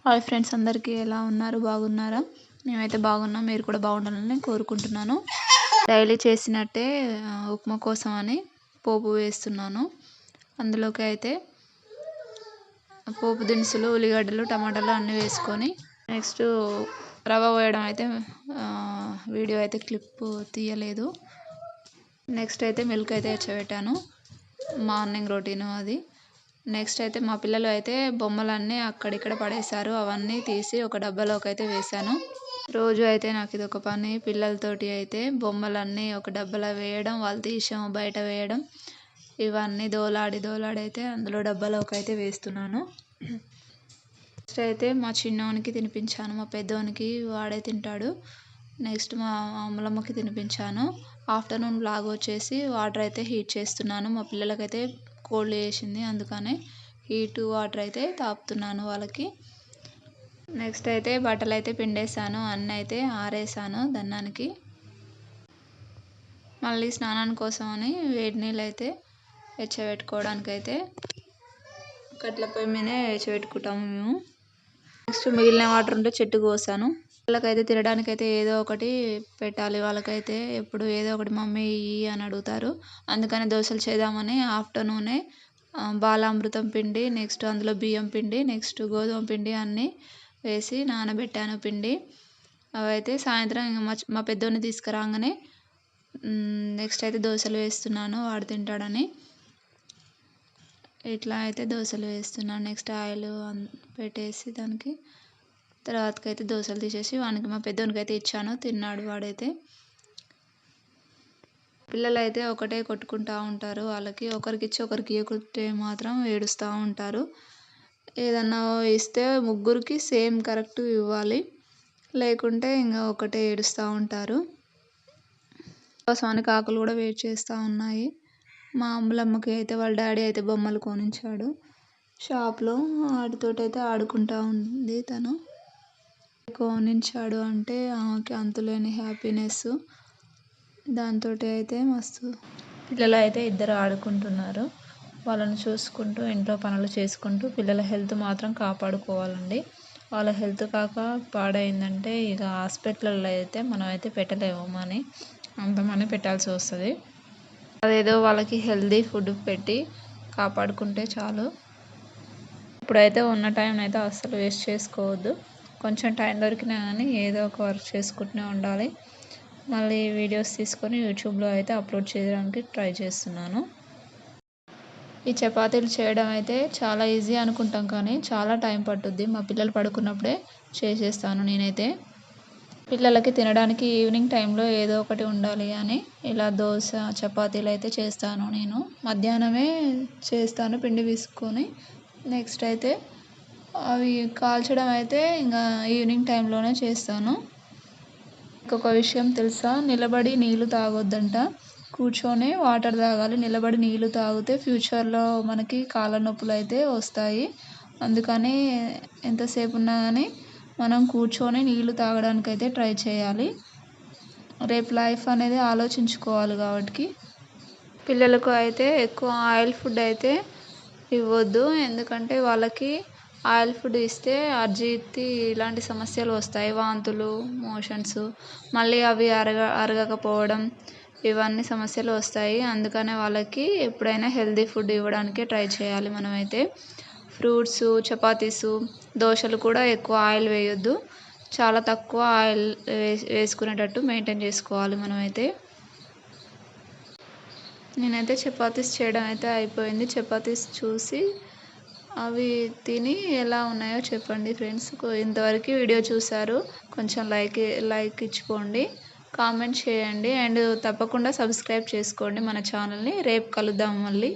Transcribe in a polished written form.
Hi friends, అందరికీ ఎలా ఉన్నారు? బాగున్నారా? మేమైతే బాగున్నాం. మీరు కూడా బాగుండాలని కోరుకుంటున్నాను. డైలీ చేసినట్టే ఉప్మా కోసం అని పోపు వేస్తున్నాను. అందులోకి అయితే పోపు దినుసులు, ఉల్లిగడ్డలు, టమాటాలు అన్నీ వేసుకొని నెక్స్ట్ రవ్వ వేయడం అయితే వీడియో అయితే క్లిప్ తీయలేదు. నెక్స్ట్ అయితే మిల్క్ అయితే తెచ్చబెట్టాను. మార్నింగ్ రొటీను అది. నెక్స్ట్ అయితే మా పిల్లలు అయితే బొమ్మలన్నీ అక్కడిక్కడ పడేశారు. అవన్నీ తీసి ఒక డబ్బాలోకి అయితే వేశాను. రోజు అయితే నాకు ఇది ఒక పని. పిల్లలతోటి అయితే బొమ్మలన్నీ ఒక డబ్బాలో వేయడం, వాళ్ళు తీసాము బయట వేయడం, ఇవన్నీ దోలాడి అయితే అందులో డబ్బాలోకి అయితే వేస్తున్నాను. నెక్స్ట్ అయితే మా చిన్నోనికి తినిపించాను. మా పెద్దోనికి వాడే తింటాడు. నెక్స్ట్ మా అమ్మలమ్మకి తినిపించాను. ఆఫ్టర్నూన్ బ్లాగ్ వచ్చేసి వాటర్ అయితే హీట్ చేస్తున్నాను. మా పిల్లలకైతే కోల్డ్ చేసింది, అందుకనే హీట్ వాటర్ అయితే తాపుతున్నాను వాళ్ళకి. నెక్స్ట్ అయితే బట్టలు అయితే పిండేసాను, అన్నీ అయితే ఆరేసాను దన్నానికి. మళ్ళీ స్నానం కోసం అని వేడి నీళ్ళు అయితే వెచ్చబెట్టుకోవడానికైతే కట్ల పొయ్యి మీదే వెచ్చబెట్టుకుంటాము మేము. నెక్స్ట్ మిగిలిన వాటర్ ఉంటే చెట్టుకు పోసాను. వాళ్ళకైతే తినడానికైతే ఏదో ఒకటి పెట్టాలి. వాళ్ళకైతే ఎప్పుడు ఏదో ఒకటి మమ్మీ ఇయ్యి అని అడుగుతారు. అందుకని దోశలు చేద్దామని ఆఫ్టర్నూనే బాలామృతం పిండి, నెక్స్ట్ అందులో బియ్యం పిండి, నెక్స్ట్ గోధుమ పిండి అన్నీ వేసి నానబెట్టాను పిండి. అవైతే సాయంత్రం ఇంకా మా పెద్దోడిని తీసుకురాగానే నెక్స్ట్ అయితే దోశలు వేస్తున్నాను, వాడు తింటాడని. ఇట్లా అయితే దోశలు వేస్తున్నాను. నెక్స్ట్ ఆయిల్ పెట్టేసి దానికి తర్వాతకైతే దోశలు తీసేసి వానికి, మా పెద్దోనికి అయితే ఇచ్చాను, తిన్నాడు వాడైతే. పిల్లలు అయితే ఒకటే కొట్టుకుంటూ ఉంటారు. వాళ్ళకి ఒకరికి ఇచ్చి ఒకరికి ఇవ్వకుంటే మాత్రం ఏడుస్తూ ఉంటారు. ఏదన్నా ఇస్తే ముగ్గురికి సేమ్ కరెక్ట్ ఇవ్వాలి, లేకుంటే ఇంకా ఒకటే ఏడుస్తూ ఉంటారు. కోసమని కాకులు కూడా వెయిట్ చేస్తూ ఉన్నాయి. మా అమ్మలమ్మకి అయితే వాళ్ళ డాడీ అయితే బొమ్మలు కొనించాడు షాప్లో. వాటితోటి అయితే ఆడుకుంటూ ఉంది తను. కొనించాడు అంటే ఆమెకి అంతులేని హ్యాపీనెస్. దాంతో అయితే మస్తు పిల్లలు అయితే ఇద్దరు ఆడుకుంటున్నారు. వాళ్ళని చూసుకుంటూ ఇంట్లో పనులు చేసుకుంటూ పిల్లల హెల్త్ మాత్రం కాపాడుకోవాలండి. వాళ్ళ హెల్త్ కాక పాడైందంటే ఇక హాస్పిటల్లో అయితే మనం అయితే పెట్టలేము మనీ, అంత మనీ పెట్టాల్సి వస్తుంది. అదేదో వాళ్ళకి హెల్తీ ఫుడ్ పెట్టి కాపాడుకుంటే చాలు. ఇప్పుడైతే ఉన్న టైం అయితే అస్సలు వేస్ట్ చేసుకోవద్దు. కొంచెం టైం దొరికినా కానీ ఏదో ఒక వర్క్ చేసుకుంటూనే ఉండాలి. మళ్ళీ వీడియోస్ తీసుకొని యూట్యూబ్లో అయితే అప్లోడ్ చేయడానికి ట్రై చేస్తున్నాను. ఈ చపాతీలు చేయడం అయితే చాలా ఈజీ అనుకుంటాం, కానీ చాలా టైం పట్టుద్ది. మా పిల్లలు పడుకున్నప్పుడే చేసేస్తాను నేనైతే. పిల్లలకి తినడానికి ఈవినింగ్ టైంలో ఏదో ఒకటి ఉండాలి అని ఇలా దోశ, చపాతీలు అయితే చేస్తాను నేను. మధ్యాహ్నమే చేస్తాను పిండి పిసుక్కొని. నెక్స్ట్ అయితే అవి కాల్చడం అయితే ఇంకా ఈవినింగ్ టైంలోనే చేస్తాను. ఇంకొక విషయం తెలుసా, నిలబడి నీళ్ళు తాగొద్దంట, కూర్చొని వాటర్ తాగాలి. నిలబడి నీళ్ళు తాగితే ఫ్యూచర్లో మనకి కాళ్ళ నొప్పులు అయితే వస్తాయి. అందుకని ఎంతసేపు ఉన్నా కానీ మనం కూర్చొని నీళ్ళు తాగడానికైతే ట్రై చేయాలి. రేపు లైఫ్ అనేది ఆలోచించుకోవాలి. కాబట్టి పిల్లలకు అయితే ఎక్కువ ఆయిల్ ఫుడ్ అయితే ఇవ్వద్దు. ఎందుకంటే వాళ్ళకి ఆయిల్ ఫుడ్ ఇస్తే అజీర్తి ఇలాంటి సమస్యలు వస్తాయి. వాంతులు, మోషన్స్, మళ్ళీ అవి అరగకపోవడం, ఇవన్నీ సమస్యలు వస్తాయి. అందుకనే వాళ్ళకి ఎప్పుడైనా హెల్తీ ఫుడ్ ఇవ్వడానికే ట్రై చేయాలి మనమైతే. ఫ్రూట్స్, చపాతీసు, దోశలు కూడా ఎక్కువ ఆయిల్ వేయొద్దు. చాలా తక్కువ ఆయిల్ వేసుకునేటట్టు మెయింటైన్ చేసుకోవాలి మనమైతే. నేనైతే చపాతీస్ చేయడం అయితే అయిపోయింది. చపాతీస్ చూసి అవి తిని ఎలా ఉన్నాయో చెప్పండి ఫ్రెండ్స్. ఇంతవరకు వీడియో చూసారు, కొంచెం లైక్ ఇచ్చుకోండి, కామెంట్ చేయండి, అండ్ తప్పకుండా సబ్స్క్రైబ్ చేసుకోండి మన ఛానల్ని. రేపు కలుద్దాం మళ్ళీ.